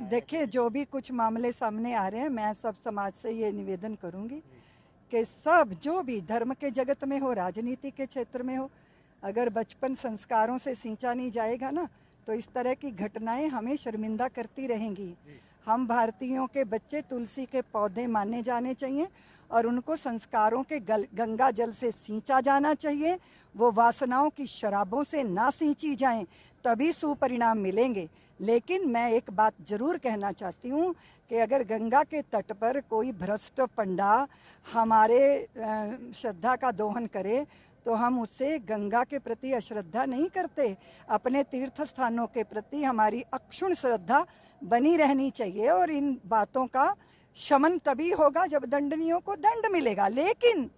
देखिए, जो भी कुछ मामले सामने आ रहे हैं, मैं सब समाज से ये निवेदन करूंगी कि सब जो भी धर्म के जगत में हो, राजनीति के क्षेत्र में हो, अगर बचपन संस्कारों से सींचा नहीं जाएगा ना, तो इस तरह की घटनाएं हमें शर्मिंदा करती रहेंगी। हम भारतीयों के बच्चे तुलसी के पौधे माने जाने चाहिए और उनको संस्कारों के गंगा जल से सींचा जाना चाहिए। वो वासनाओं की शराबों से ना सींची जाएं, तभी सुपरिणाम मिलेंगे। लेकिन मैं एक बात जरूर कहना चाहती हूँ कि अगर गंगा के तट पर कोई भ्रष्ट पंडा हमारे श्रद्धा का दोहन करे, तो हम उससे गंगा के प्रति अश्रद्धा नहीं करते। अपने तीर्थ स्थानों के प्रति हमारी अक्षुण्ण श्रद्धा बनी रहनी चाहिए और इन बातों का शमन तभी होगा जब दंडनीयों को दंड मिलेगा। लेकिन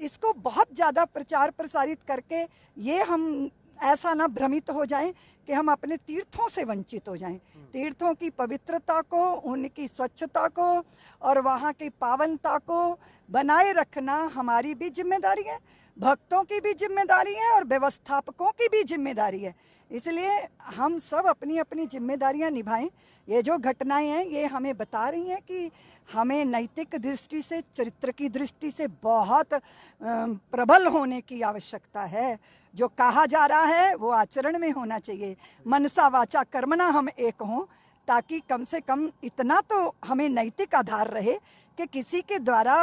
इसको बहुत ज़्यादा प्रचार प्रसारित करके ये हम ऐसा ना भ्रमित हो जाएं कि हम अपने तीर्थों से वंचित हो जाएं। तीर्थों की पवित्रता को, उनकी स्वच्छता को और वहाँ की पावनता को बनाए रखना हमारी भी जिम्मेदारी है, भक्तों की भी जिम्मेदारी है और व्यवस्थापकों की भी जिम्मेदारी है। इसलिए हम सब अपनी अपनी जिम्मेदारियां निभाएं। ये जो घटनाएं हैं ये हमें बता रही हैं कि हमें नैतिक दृष्टि से, चरित्र की दृष्टि से बहुत प्रबल होने की आवश्यकता है। जो कहा जा रहा है वो आचरण में होना चाहिए। मनसा वाचा कर्मणा हम एक हों, ताकि कम से कम इतना तो हमें नैतिक आधार रहे कि किसी के द्वारा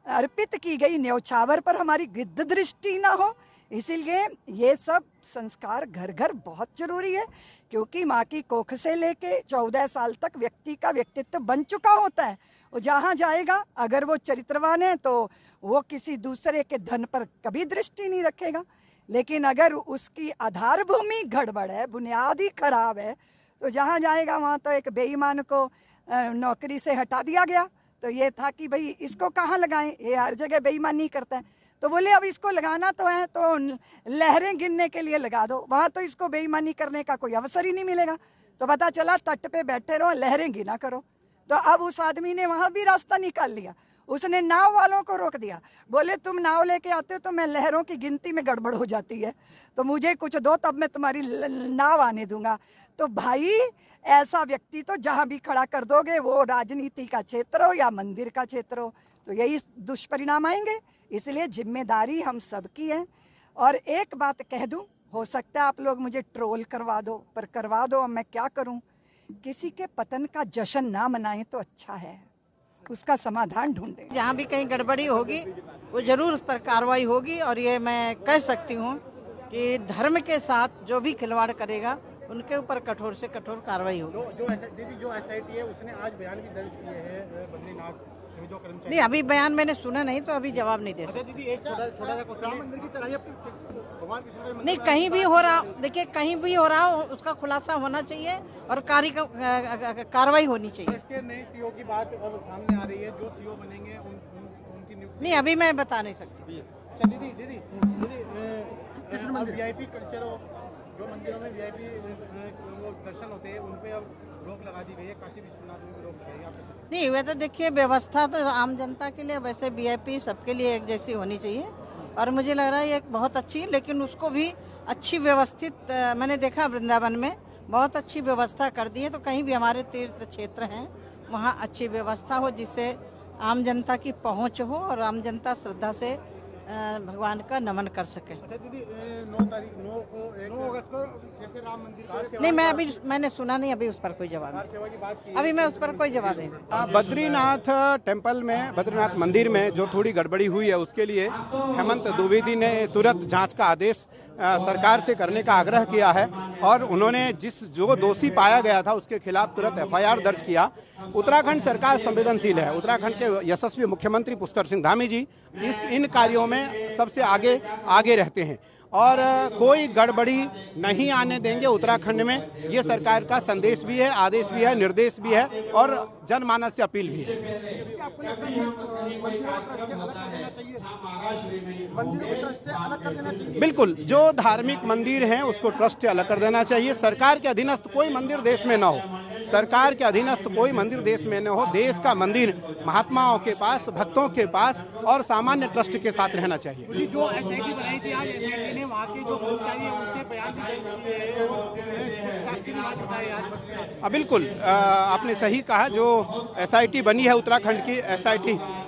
अर्पित की गई न्यौछावर पर हमारी गिद्ध दृष्टि ना हो। इसीलिए ये सब संस्कार घर घर बहुत जरूरी है, क्योंकि माँ की कोख से लेके 14 साल तक व्यक्ति का व्यक्तित्व बन चुका होता है। वो जहाँ जाएगा, अगर वो चरित्रवान है तो वो किसी दूसरे के धन पर कभी दृष्टि नहीं रखेगा। लेकिन अगर उसकी आधार भूमि गड़बड़ है, बुनियादी खराब है, तो जहाँ जाएगा वहाँ तो एक बेईमान को नौकरी से हटा दिया गया। तो ये था कि भाई इसको कहाँ लगाएं, ये हर जगह बेईमानी करता है। तो बोले अब इसको लगाना तो है तो लहरें गिनने के लिए लगा दो, वहाँ तो इसको बेईमानी करने का कोई अवसर ही नहीं मिलेगा। तो पता चला तट पे बैठे रहो, लहरें गिना करो। तो अब उस आदमी ने वहाँ भी रास्ता निकाल लिया। उसने नाव वालों को रोक दिया, बोले तुम नाव लेके आते हो तो मैं लहरों की गिनती में गड़बड़ हो जाती है, तो मुझे कुछ दो तब मैं तुम्हारी नाव आने दूंगा। तो भाई ऐसा व्यक्ति तो जहाँ भी खड़ा कर दोगे, वो राजनीति का क्षेत्र हो या मंदिर का क्षेत्र हो, तो यही दुष्परिणाम आएंगे। इसलिए जिम्मेदारी हम सबकी है। और एक बात कह दूं, हो सकता है आप लोग मुझे ट्रोल करवा दो, पर करवा दो, अब मैं क्या करूं। किसी के पतन का जश्न ना मनाएं तो अच्छा है, उसका समाधान ढूंढें। जहाँ भी कहीं गड़बड़ी होगी वो जरूर उस पर कार्रवाई होगी। और ये मैं कह सकती हूँ कि धर्म के साथ जो भी खिलवाड़ करेगा उनके ऊपर कठोर से कठोर कार्रवाई होगी। जो एसआईटी है उसने आज बयान भी दर्ज किए हैं बद्रीनाथ जो कर्मचारी। नहीं, अभी बयान मैंने सुना नहीं तो अभी जवाब नहीं दे सकते। दीदी एक छोटा सा क्वेश्चन, मंदिर की तरह भगवान कृष्ण नहीं, कहीं भी हो रहा, देखिए कहीं भी हो रहा हो उसका खुलासा होना चाहिए और कार्रवाई होनी चाहिए। इसके नए सीओ की बात अब सामने आ रही है, जो सीओ बनेंगे उनकी नियुक्ति। नहीं, अभी मैं बता नहीं सकती। अच्छा दीदी वीआईपी कल्चर हो, जो मंदिरों में वीआईपी दर्शन होते हैं उन पे अब रोक लगा दी गई है, काशी विश्वनाथ में रोक लगाई है। नहीं, वैसे देखिए व्यवस्था तो आम जनता के लिए, वैसे वीआईपी सबके लिए एक जैसी होनी चाहिए और मुझे लग रहा है ये बहुत अच्छी, लेकिन उसको भी अच्छी व्यवस्थित, मैंने देखा वृंदावन में बहुत अच्छी व्यवस्था कर दी है। तो कहीं भी हमारे तीर्थ क्षेत्र हैं वहाँ अच्छी व्यवस्था हो जिससे आम जनता की पहुँच हो और आम जनता श्रद्धा से भगवान का नमन कर सके। अच्छा दीदी 9 अगस्त को जैसे राम मंदिर नहीं, मैंने सुना नहीं, अभी उस पर कोई जवाब नहीं, अभी मैं उस पर कोई जवाब नहीं। बद्रीनाथ टेम्पल में, बद्रीनाथ मंदिर में जो थोड़ी गड़बड़ी हुई है उसके लिए हेमंत द्विवेदी ने तुरंत जांच का आदेश सरकार से करने का आग्रह किया है और उन्होंने जो दोषी पाया गया था उसके खिलाफ तुरंत एफआईआर दर्ज किया। उत्तराखंड सरकार संवेदनशील है। उत्तराखंड के यशस्वी मुख्यमंत्री पुष्कर सिंह धामी जी इन कार्यों में सबसे आगे रहते हैं और कोई गड़बड़ी नहीं आने देंगे उत्तराखंड में। ये सरकार का संदेश भी है, आदेश भी है, निर्देश भी है और जनमानस से अपील भी है। बिल्कुल, जो धार्मिक मंदिर हैं उसको ट्रस्ट से अलग कर देना चाहिए। सरकार के अधीनस्थ कोई मंदिर देश में ना हो। सरकार के अधीनस्थ कोई मंदिर देश में न हो। देश का मंदिर महात्माओं के पास, भक्तों के पास और सामान्य ट्रस्ट के साथ रहना चाहिए। जो एसआईटी बनाई थी आज एसआईटी ने वहाँ के जो कर्मचारी हैं उनसे बयान बिल्कुल आपने सही कहा। जो एसआईटी बनी है उत्तराखंड की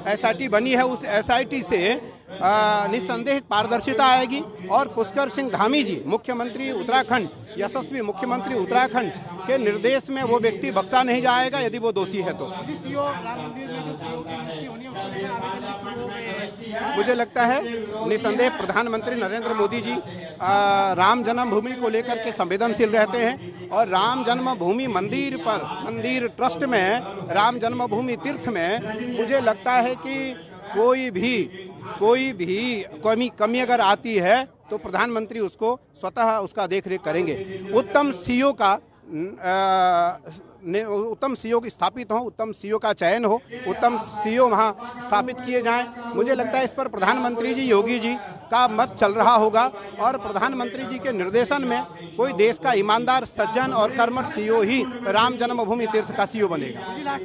एसआईटी बनी है, उस एसआईटी से निस्संदेह पारदर्शिता आएगी और पुष्कर सिंह धामी जी मुख्यमंत्री उत्तराखंड, यशस्वी मुख्यमंत्री उत्तराखंड के निर्देश में वो व्यक्ति बख्शा नहीं जाएगा यदि वो दोषी है तो। मुझे लगता है निस्संदेह प्रधानमंत्री नरेंद्र मोदी जी राम जन्मभूमि को लेकर के संवेदनशील रहते हैं और राम जन्मभूमि मंदिर ट्रस्ट में, राम जन्मभूमि तीर्थ में मुझे लगता है कि कोई भी कमी अगर आती है तो प्रधानमंत्री उसको स्वतः उसका देखरेख करेंगे। उत्तम सीईओ स्थापित हो, उत्तम सीईओ का चयन हो, उत्तम सीईओ वहाँ स्थापित किए जाएं। मुझे लगता है इस पर प्रधानमंत्री जी, योगी जी का मत चल रहा होगा और प्रधानमंत्री जी के निर्देशन में कोई देश का ईमानदार, सज्जन और कर्मठ सीईओ ही राम जन्मभूमि तीर्थ का सीईओ बनेगा।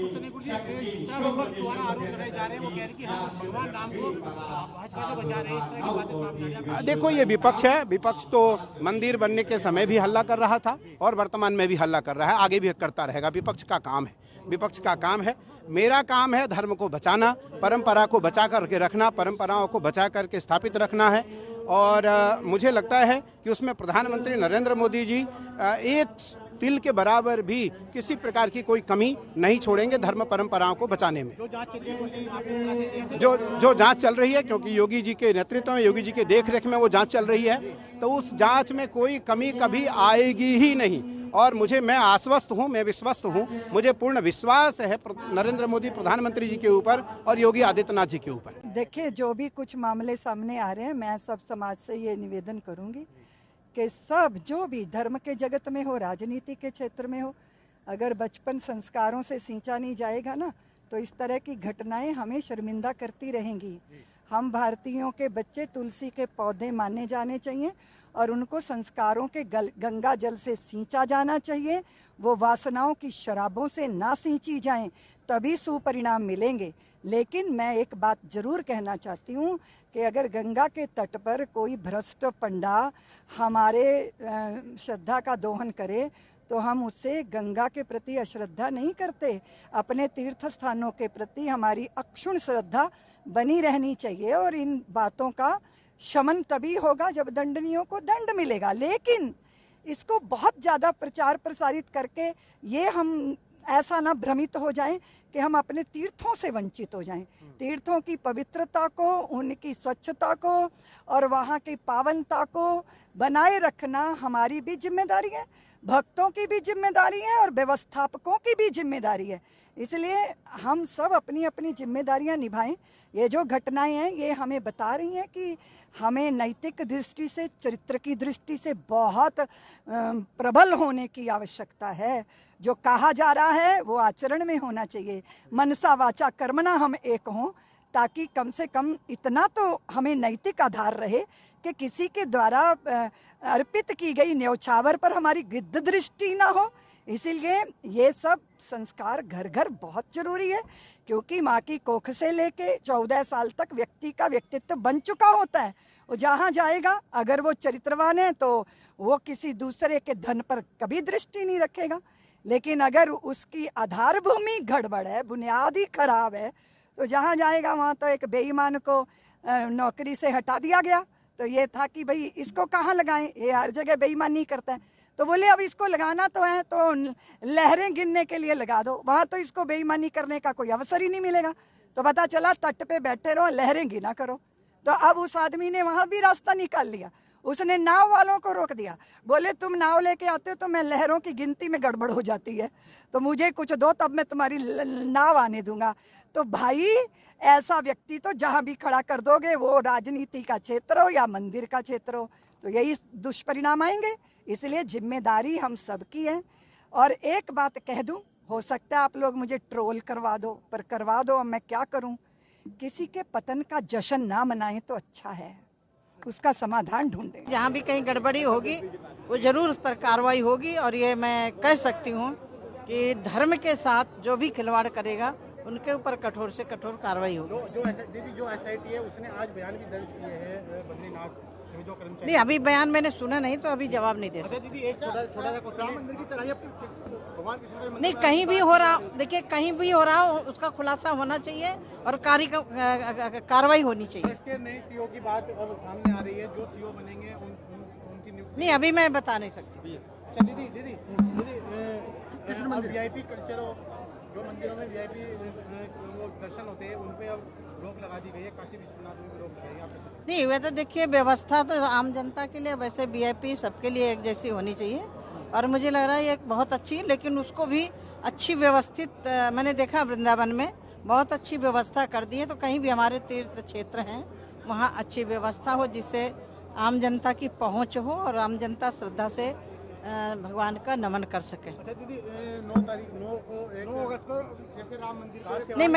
देखो ये विपक्ष है, विपक्ष तो मंदिर बनने के समय भी हल्ला कर रहा था और वर्तमान में भी हल्ला कर रहा है, आगे भी करता रहेगा। विपक्ष का काम है। मेरा काम है धर्म को बचाना, परंपरा को बचा करके रखना, परंपराओं को बचा करके स्थापित रखना है। और मुझे लगता है कि उसमें प्रधानमंत्री नरेंद्र मोदी जी एक तिल के बराबर भी किसी प्रकार की कोई कमी नहीं छोड़ेंगे धर्म परंपराओं को बचाने में। जो जांच चल रही है, क्योंकि योगी जी के नेतृत्व में, योगी जी के देखरेख में वो जांच चल रही है, तो उस जांच में कोई कमी कभी आएगी ही नहीं। और मैं आश्वस्त हूँ, मैं विश्वस्त हूँ, मुझे पूर्ण विश्वास है नरेंद्र मोदी प्रधानमंत्री जी के ऊपर और योगी आदित्यनाथ जी के ऊपर। देखिए, जो भी कुछ मामले सामने आ रहे हैं, मैं सब समाज से ये निवेदन करूंगी कि सब जो भी धर्म के जगत में हो, राजनीति के क्षेत्र में हो, अगर बचपन संस्कारों से सींचा नहीं जाएगा ना, तो इस तरह की घटनाएं हमें शर्मिंदा करती रहेंगी। हम भारतीयों के बच्चे तुलसी के पौधे माने जाने चाहिए और उनको संस्कारों के गंगा जल से सींचा जाना चाहिए। वो वासनाओं की शराबों से ना सींची जाएं, तभी सुपरिणाम मिलेंगे। लेकिन मैं एक बात जरूर कहना चाहती हूँ कि अगर गंगा के तट पर कोई भ्रष्ट पंडा हमारे श्रद्धा का दोहन करे तो हम उससे गंगा के प्रति अश्रद्धा नहीं करते। अपने तीर्थ स्थानों के प्रति हमारी अक्षुण्ण श्रद्धा बनी रहनी चाहिए और इन बातों का शमन तभी होगा जब दंडनीयों को दंड मिलेगा। लेकिन इसको बहुत ज़्यादा प्रचार प्रसारित करके ये हम ऐसा ना भ्रमित हो जाएं कि हम अपने तीर्थों से वंचित हो जाएं। तीर्थों की पवित्रता को, उनकी स्वच्छता को और वहाँ की पावनता को बनाए रखना हमारी भी जिम्मेदारी है, भक्तों की भी जिम्मेदारी है और व्यवस्थापकों की भी जिम्मेदारी है। इसलिए हम सब अपनी अपनी जिम्मेदारियां निभाएं। ये जो घटनाएं हैं ये हमें बता रही हैं कि हमें नैतिक दृष्टि से, चरित्र की दृष्टि से बहुत प्रबल होने की आवश्यकता है। जो कहा जा रहा है वो आचरण में होना चाहिए। मनसा वाचा कर्मणा हम एक हों, ताकि कम से कम इतना तो हमें नैतिक आधार रहे कि किसी के द्वारा अर्पित की गई न्यौछावर पर हमारी गिद्ध दृष्टि ना हो। इसीलिए ये सब संस्कार घर घर बहुत जरूरी है, क्योंकि माँ की कोख से लेके 14 साल तक व्यक्ति का व्यक्तित्व बन चुका होता है। वो जहाँ जाएगा, अगर वो चरित्रवान है तो वो किसी दूसरे के धन पर कभी दृष्टि नहीं रखेगा। लेकिन अगर उसकी आधार भूमि गड़बड़ है, बुनियाद ही खराब है, तो जहाँ जाएगा वहाँ तो एक बेईमान को नौकरी से हटा दिया गया। तो ये था कि भाई इसको कहाँ लगाएं, ये हर जगह बेईमानी करता है। तो बोले अब इसको लगाना तो है तो लहरें गिनने के लिए लगा दो, वहाँ तो इसको बेईमानी करने का कोई अवसर ही नहीं मिलेगा। तो पता चला तट पे बैठे रहो, लहरें गिना करो। तो अब उस आदमी ने वहाँ भी रास्ता निकाल लिया, उसने नाव वालों को रोक दिया। बोले तुम नाव लेके आते हो तो मैं लहरों की गिनती में गड़बड़ हो जाती है, तो मुझे कुछ दो तब मैं तुम्हारी नाव आने दूंगा। तो भाई ऐसा व्यक्ति तो जहाँ भी खड़ा कर दोगे, वो राजनीति का क्षेत्र हो या मंदिर का क्षेत्र हो, तो यही दुष्परिणाम आएंगे। इसलिए जिम्मेदारी हम सबकी है। और एक बात कह दूं, हो सकता है आप लोग मुझे ट्रोल करवा दो, पर करवा दो, अब मैं क्या करूं। किसी के पतन का जश्न ना मनाएं तो अच्छा है, उसका समाधान ढूंढें। जहाँ भी कहीं गड़बड़ी होगी वो जरूर उस पर कार्रवाई होगी। और ये मैं कह सकती हूँ कि धर्म के साथ जो भी खिलवाड़ करेगा उनके ऊपर कठोर से कठोर कार्रवाई होगी। जो SIT है उसने आज बयान भी दर्ज किए हैं बद्रीनाथ जो कर्मचारी। नहीं, अभी बयान मैंने सुना नहीं तो अभी जवाब नहीं दे सकते। दीदी एक छोटा सा क्वेश्चन, मंदिर की तरह भगवान कृष्ण नहीं, कहीं भी हो रहा, देखिए कहीं भी हो रहा हो उसका खुलासा होना चाहिए और कार्रवाई होनी चाहिए। इसके नए CEO की बात अब सामने आ रही है, जो CEO बनेंगे उनकी नियुक्ति। नहीं, अभी मैं बता नहीं सकती। अच्छा दीदी VIP कल्चर हो, जो मंदिरों में VIP दर्शन होते हैं उन पे अब रोक लगा दी गई है, काशी विश्वनाथ में भी रोक लगाई है। नहीं, वैसे देखिए व्यवस्था तो आम जनता के लिए, वैसे VIP सबके लिए एक जैसी होनी चाहिए और मुझे लग रहा है ये बहुत अच्छी, लेकिन उसको भी अच्छी व्यवस्थित, मैंने देखा वृंदावन में बहुत अच्छी व्यवस्था कर दी है। तो कहीं भी हमारे तीर्थ क्षेत्र हैं वहाँ अच्छी व्यवस्था हो जिससे आम जनता की पहुँच हो और आम जनता श्रद्धा से भगवान का नमन कर सके। अच्छा दीदी 9 अगस्त को जैसे राम मंदिर नहीं,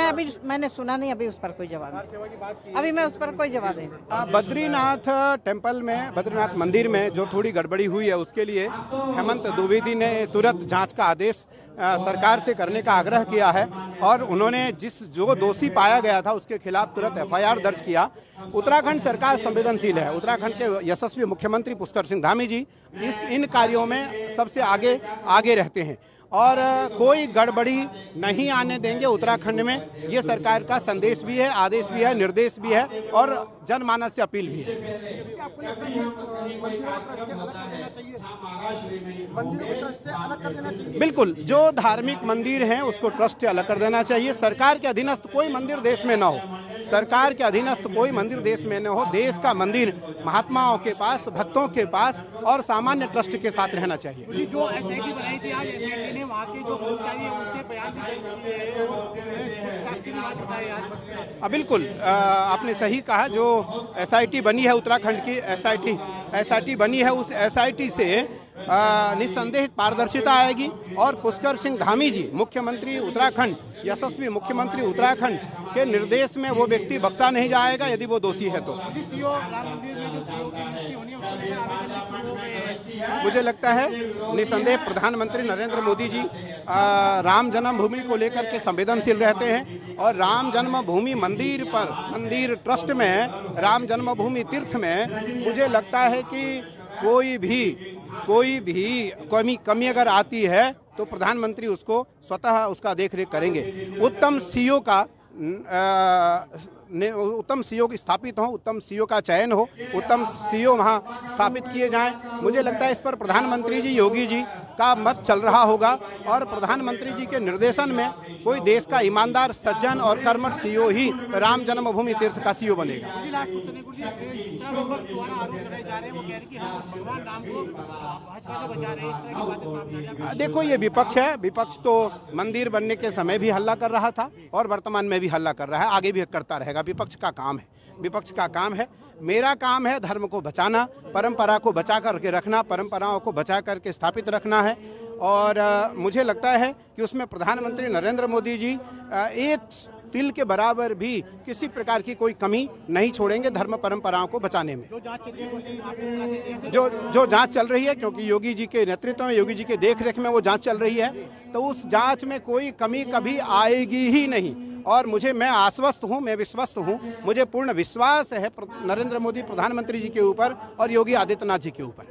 मैंने सुना नहीं, अभी उस पर कोई जवाब नहीं, सेवा की बात की, अभी मैं उस पर कोई जवाब नहीं। बद्रीनाथ टेम्पल में, बद्रीनाथ मंदिर में जो थोड़ी गड़बड़ी हुई है उसके लिए हेमंत द्विवेदी ने तुरंत जांच का आदेश सरकार से करने का आग्रह किया है और उन्होंने जो दोषी पाया गया था उसके खिलाफ तुरंत FIR दर्ज किया। उत्तराखंड सरकार संवेदनशील है। उत्तराखंड के यशस्वी मुख्यमंत्री पुष्कर सिंह धामी जी इन कार्यों में सबसे आगे रहते हैं और कोई गड़बड़ी नहीं आने देंगे उत्तराखंड में। ये सरकार का संदेश भी है, आदेश भी है, निर्देश भी है और जनमानस से अपील भी है। बिल्कुल, जो धार्मिक मंदिर हैं उसको ट्रस्ट से अलग कर देना चाहिए। सरकार के अधीनस्थ कोई मंदिर देश में न हो, सरकार के अधीनस्थ कोई मंदिर देश में न हो। देश का मंदिर महात्माओं के पास, भक्तों के पास और सामान्य ट्रस्ट के साथ रहना चाहिए। जो SIT बनाई थी आज SIT ने वहाँ के जो कर्मचारी हैं उनसे बयान बिल्कुल, आपने सही कहा। जो SIT बनी है उत्तराखंड की SIT बनी है, उस SIT से निस्संदेह पारदर्शिता आएगी और पुष्कर सिंह धामी जी मुख्यमंत्री उत्तराखंड, यशस्वी मुख्यमंत्री उत्तराखंड के निर्देश में वो व्यक्ति बख्शा नहीं जाएगा यदि वो दोषी है तो। मुझे लगता है निस्संदेह प्रधानमंत्री नरेंद्र मोदी जी राम जन्मभूमि को लेकर के संवेदनशील रहते हैं और राम जन्मभूमि मंदिर ट्रस्ट में, राम जन्मभूमि तीर्थ में मुझे लगता है कि कोई भी कमी अगर आती है तो प्रधानमंत्री उसको स्वतः उसका देखरेख करेंगे। उत्तम CEO स्थापित हो, उत्तम CEO का चयन हो, उत्तम CEO वहाँ स्थापित किए जाएं। मुझे लगता है इस पर प्रधानमंत्री जी, योगी जी का मत चल रहा होगा और प्रधानमंत्री जी के निर्देशन में कोई देश का ईमानदार, सज्जन और कर्मठ CEO ही राम जन्मभूमि तीर्थ का CEO बनेगा। देखो, ये विपक्ष है। विपक्ष तो मंदिर बनने के समय भी हल्ला कर रहा था और वर्तमान में भी हल्ला कर रहा है, आगे भी करता रहेगा। विपक्ष का काम है। मेरा काम है धर्म को बचाना, परंपरा को बचा करके रखना, परंपराओं को बचा करके स्थापित रखना है और मुझे लगता है कि उसमें प्रधानमंत्री नरेंद्र मोदी जी एक तिल के बराबर भी किसी प्रकार की कोई कमी नहीं छोड़ेंगे धर्म परंपराओं को बचाने में। जो जांच चल रही है, क्योंकि योगी जी के नेतृत्व में, योगी जी के देखरेख में वो जांच चल रही है, तो उस जांच में कोई कमी कभी आएगी ही नहीं और मैं आश्वस्त हूँ, मैं विश्वस्त हूँ। मुझे पूर्ण विश्वास है नरेंद्र मोदी प्रधानमंत्री जी के ऊपर और योगी आदित्यनाथ जी के ऊपर।